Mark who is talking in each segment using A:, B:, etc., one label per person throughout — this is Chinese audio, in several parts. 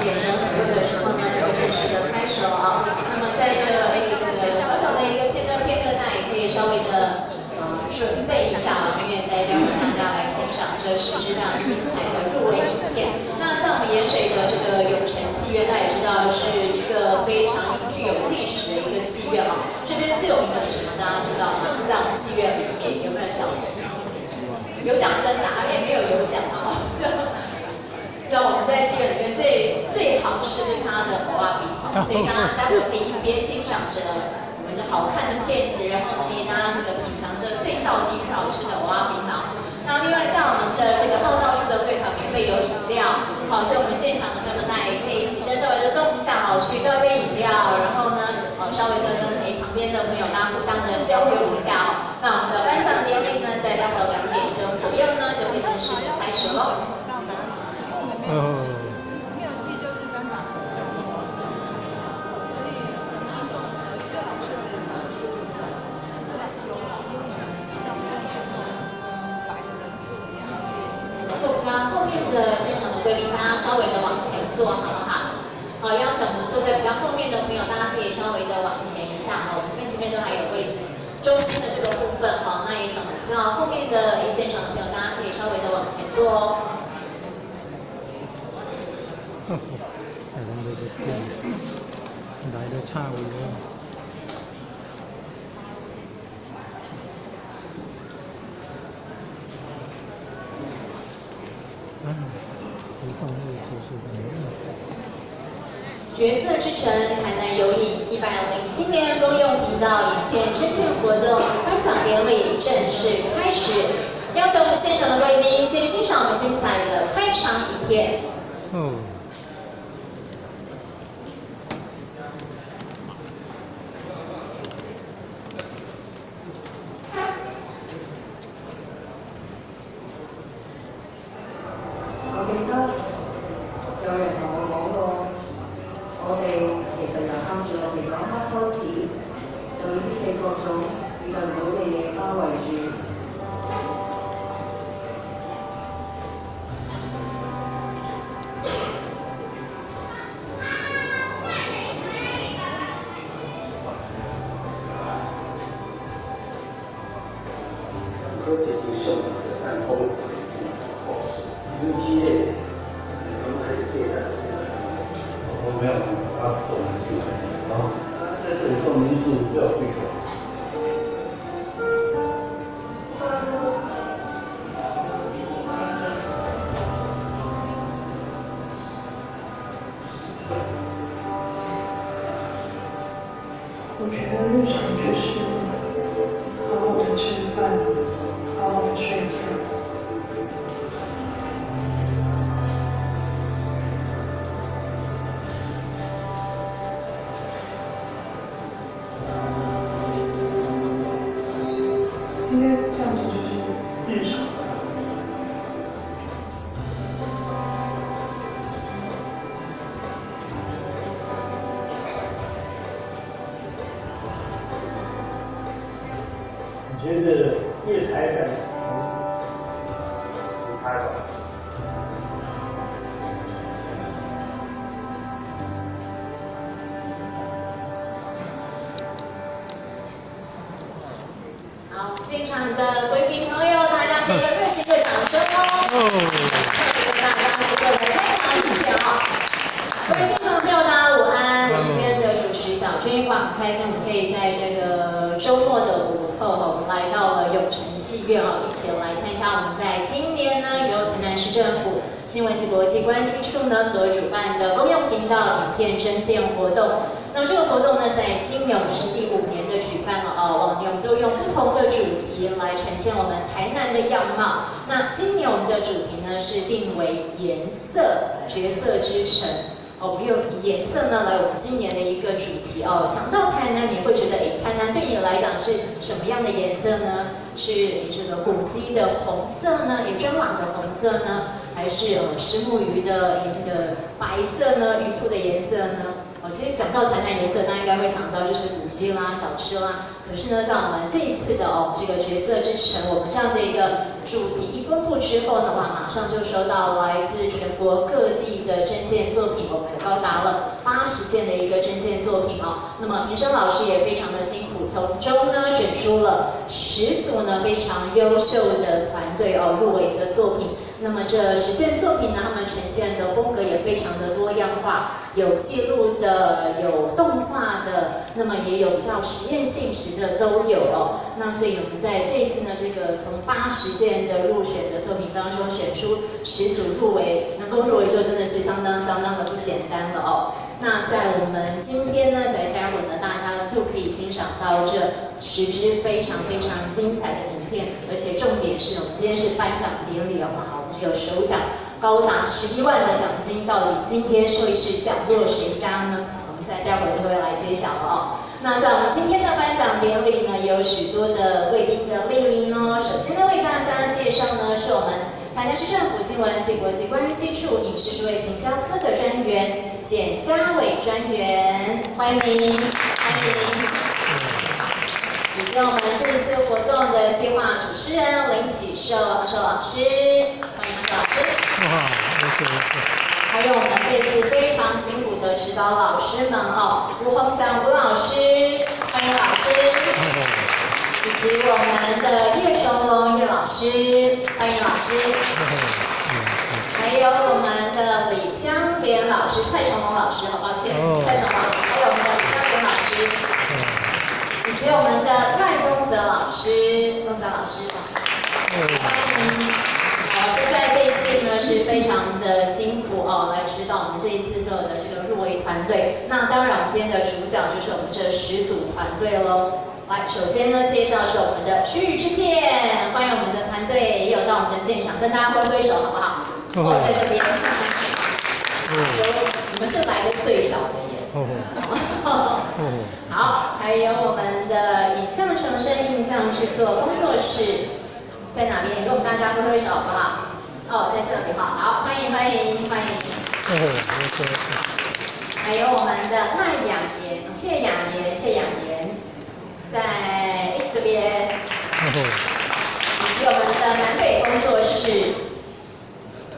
A: 2点钟左右的时候呢，就会正式的开始了啊。那么在这个小小的一个片刻，那也可以稍微的准备一下啊，因为在待会大家来欣赏这10支非常精彩的入围影片。那在我们盐水的这个永城戏院，大家也知道是一个非常具有历史的一个戏院啊。这边最有名的是什么？大家知道吗？在我们戏院里面有没有人晓得？有奖征答，也没有奖啊。知道我们在戏院里面最好吃就是它的蚵仔饼，所以大家待会可以一边欣赏着我们的好看的片子，然后呢也大家这个品尝着最道地最好吃的蚵仔饼啊。那另外在我们的这个号道处的柜台免费有饮料，好，所以我们现场的朋友们大家也可以起身稍微的动一下哦，去倒一杯饮料，然后呢稍微的跟旁边的朋友大家互相的交流一下哦。那我们的颁奖典礼呢，在待会2点钟左右呢就会正式的开始喽。坐不下后面的现场的贵宾，大家稍微的往前坐，好不好？好，邀请我们坐在比较后面的朋友，大家可以稍微的往前一下。好，我们这边前面都还有位置。中间的这个部分，好，那也请比较后面的现场的朋友，大家可以稍微的往前坐哦。
B: 来的差不多。
A: 角色之城台南有影107年公用频道影片征件活动颁奖典礼正式开始，邀请我们现场的贵宾先欣赏我们精彩的开场影片。
C: 我記得有人同我講過，我哋其實由啱住我哋講黑開始，就已經被各種遇到唔到嘅嘢包圍住。
D: 科技定效能的弹弓这个日积月累，刚刚开始对待。我没有他动能进来，然后他这个动能是比较对口。
E: 我觉得日常就是好好的吃饭，好好的睡觉。应该这样子就是日常。
D: 你觉得月台感离开吧？
A: 好，现场的贵宾朋友，大家先个热情的掌声哦！跟大家是做个开场影片啊！各位现场的朋友，大家午安，我是今天的主持小君，哇，很开心我们可以在这个周末的午后，我们来到了永城戏院啊，一起来参加我们在今年呢由台南市政府新闻及国际关系处呢所主办的公用频道影片征件活动。那么这个活动呢，在今年我们是第5年的举办了往年我们都用不同的主题来呈现我们台南的样貌。那今年我们的主题呢是定为颜色，角色之城。我们用颜色呢来我们今年的一个主题哦。讲到台南，你会觉得台南对你来讲是什么样的颜色呢？是这个古迹的红色呢？砖瓦的红色呢？还是石目鱼的这个白色呢？鱼兔的颜色呢？其实讲到台南颜色，大家应该会想到就是古迹啦、小吃啦。可是呢，在我们这一次的这个角色之城，我们这样的一个主题一公布之后的话，马上就收到来自全国各地的征件作品，我们有高达了80件的一个征件作品哦。那么评审老师也非常的辛苦，从中呢选出了10组呢非常优秀的团队哦入围的作品。那么这10件作品呢，他们呈现的风格也非常的多样化，有记录的，有动画的，那么也有比较实验性质的都有哦。那所以我们在这一次呢，这个从80件的入选的作品当中选出10组入围，能够入围就真的是相当的不简单了哦。那在我们今天呢，在待会呢，大家就可以欣赏到这10支非常精彩的影片，而且重点是我们今天是颁奖典礼哦，我们这个首奖高达11万的奖金，到底今天会是奖落谁家呢？我们在待会就会来揭晓了哦。那在我们今天的颁奖典礼呢，有许多的贵宾的莅临哦。首先呢，为大家介绍呢，是我们台南市政府新闻及国际关系处影视数位行销科的专员简家伟专员，欢迎，以及我们这一次活动的企划主持人林启寿老师，欢迎老师。还有我们这次非常辛苦的指导老师们哦，吴鸿祥吴老师，欢迎老师。以及我们的叶崇龙叶老师，欢迎老师。还有我们的李香莲老师，蔡崇龙老师，好抱歉，蔡崇龙老师，还有我们的李香莲老师，以及我们的赖东泽老师，东泽老师，欢迎。老师在这一次呢是非常的辛苦哦，来指导我们这一次所有的这个入围团队。那当然，我们今天的主角就是我们这10组团队喽。来，首先呢，介绍是我们的区域制片，欢迎我们的团队也有到我们的现场，跟大家挥挥手好不好？在这边，你们是来的最早的耶。好，还有我们的影像重生印象制作工作室在哪边？给我们大家挥挥手好不好？哦，在这里好，欢迎。还有我们的赖雅妍，谢雅妍。在这边，以及我们的南北工作室，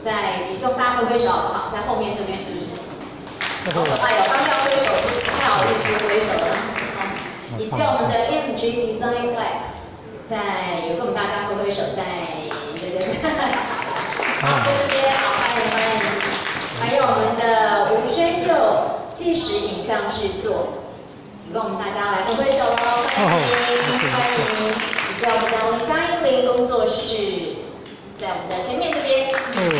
A: 在移动大挥挥手好不好？在后面这边是不是？有刚刚挥手不太好意思挥手了。以及我们的 MG Design Lab， 在有跟我们大家挥挥手，在好，在这边好，欢迎。还有我们的吴宣佑纪实影像制作。跟我们大家来挥挥手喽，欢迎！以及我们的林嘉玲工作室，在我们的前面这边，欢迎！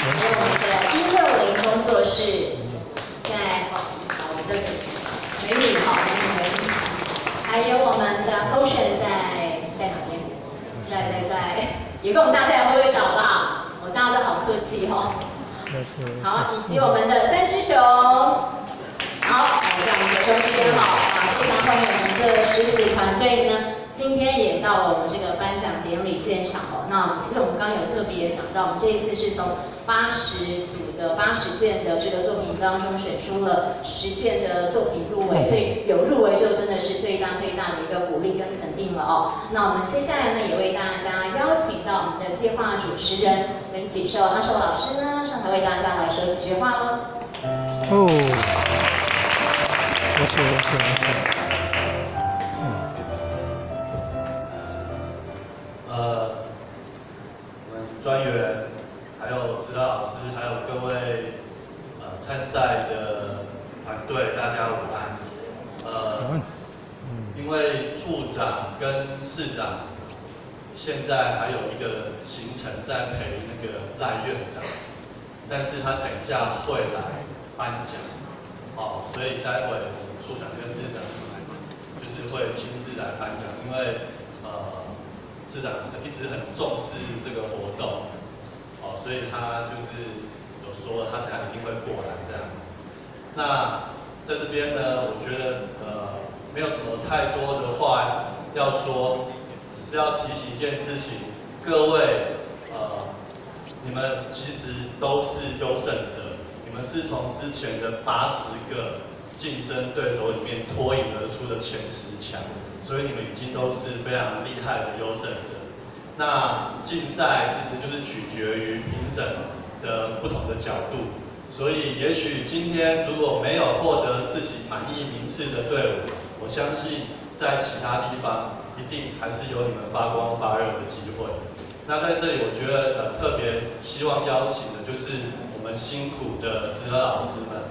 A: 还有我们的160工作室，在我们的美女美女，还有我们的 Ocean 在哪边？在，也跟我们大家来挥挥手好不好？大家都好客气哦。好，以及我们的3只熊。好，在我们的中间非常欢迎我们这10组团队呢，今天也到了我们这个颁奖典礼现场哦。那其实我们刚刚有特别讲到，我们这一次是从80组的80件的这个作品当中选出了10件的作品入围，所以有入围就真的是最大的一个鼓励跟肯定了哦。那我们接下来呢，也为大家邀请到我们的计划主持人林启寿阿寿老师呢，上台为大家来说几句话喽。
F: 我们专员，还有指导老师，还有各位参赛的团队，大家午安。因为处长跟市长现在还有一个行程在陪那个赖院长，但是他等一下会来颁奖，所以待会处长跟市长就是会亲自来颁奖，因为市长一直很重视这个活动，所以他就是有说他等下一定会过来这样子。那在这边呢，我觉得没有什么太多的话要说，只是要提醒一件事情，各位你们其实都是优胜者，你们是从之前的80个竞争对手里面脱颖而出的前10强，所以你们已经都是非常厉害的优胜者。那竞赛其实就是取决于评审的不同的角度，所以也许今天如果没有获得自己满意名次的队伍，我相信在其他地方一定还是有你们发光发热的机会。那在这里，我觉得特别希望邀请的就是我们辛苦的职和老师们，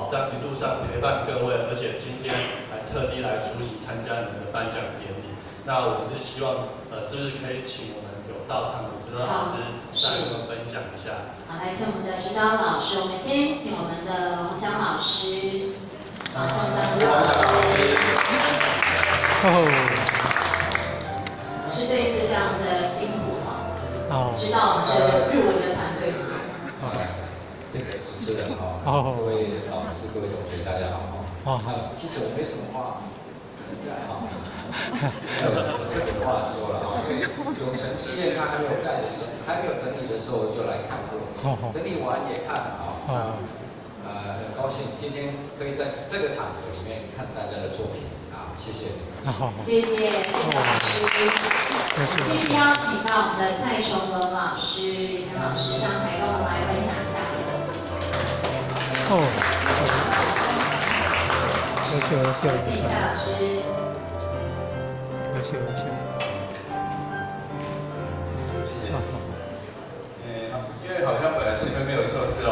F: 在一路上陪伴各位，而且今天还特地来出席参加你们的颁奖典礼。那我是希望，是不是可以请我们有到场的职和老师再跟我们分享一下？
A: 好，来请我们的指导老师，我们先请我们的洪翔老师，好，请我们的洪翔老师。老师这一次非常的辛苦知道我们这个入围的团队吗？
G: 这个主持人各位老师、各位同学，大家好。其实我没什么话在没有什么特别的话说了因为永成系列它还没有盖的时候，还没有整理的时候，我就来看过，整理完也看很高兴今天可以在这个场合里面看大家的作品谢谢。
A: 谢谢老师。继续邀请到我们的蔡崇文老师、以前老师上台跟我们来分享一下。有请蔡老师。
B: 谢谢。
H: 因为好像本来前面没有受资料。